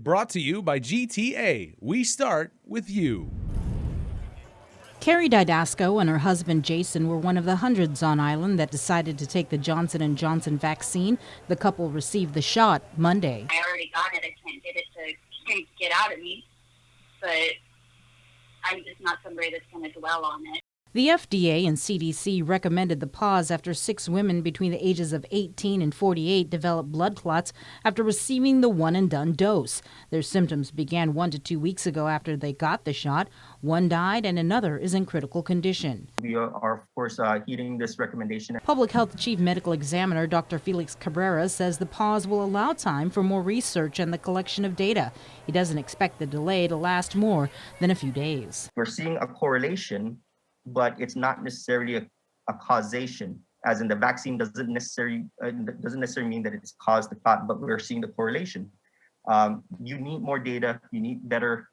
Brought to you by GTA. We start with you. Kari Dydasco and her husband Jason were one of the hundreds on island that decided to take the Johnson & Johnson vaccine. The couple received the shot Monday. I already got it. I can't get it to get out of me, but I'm just not somebody that's going to dwell on it. The FDA and CDC recommended the pause after 6 women between the ages of 18 and 48 developed blood clots after receiving the one-and-done dose. Their symptoms began 1 to 2 weeks ago after they got the shot. One died and another is in critical condition. We are, of course, heeding this recommendation. Public Health Chief Medical Examiner Dr. Felix Cabrera says the pause will allow time for more research and the collection of data. He doesn't expect the delay to last more than a few days. We're seeing a correlation, but it's not necessarily a causation, as in the vaccine doesn't necessarily mean that it's caused the clot, but we're seeing the correlation. You need more data, you need better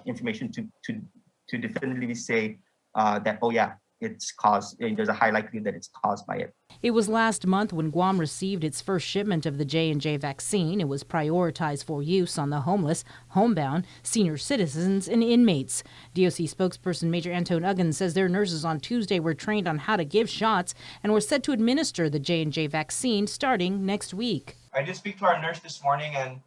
information to definitively say that, oh yeah, it's caused, there's a high likelihood that it's caused by it. It was last month when Guam received its first shipment of the J&J vaccine. It was prioritized for use on the homeless, homebound, senior citizens, and inmates. DOC spokesperson Major Antone Uggins says their nurses on Tuesday were trained on how to give shots and were set to administer the J&J vaccine starting next week. I did speak to our nurse this morning, and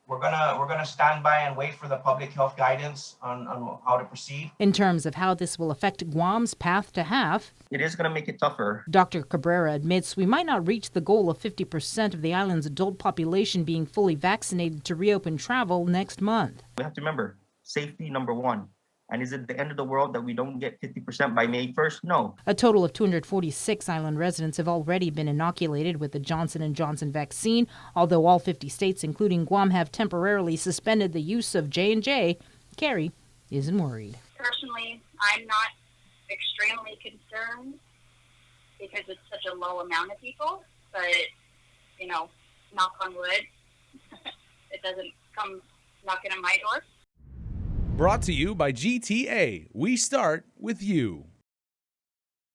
we're gonna stand by and wait for the public health guidance on how to proceed. In terms of how this will affect Guam's path to half, it is going to make it tougher. Dr. Cabrera admits we might not reach the goal of 50% of the island's adult population being fully vaccinated to reopen travel next month. We have to remember, safety number one. And is it the end of the world that we don't get 50% by May 1st? No. A total of 246 island residents have already been inoculated with the Johnson & Johnson vaccine, although all 50 states, including Guam, have temporarily suspended the use of J&J. Kari isn't worried. Personally, I'm not extremely concerned because it's such a low amount of people, but, knock on wood, it doesn't come knocking on my door. Brought to you by GTA. We start with you.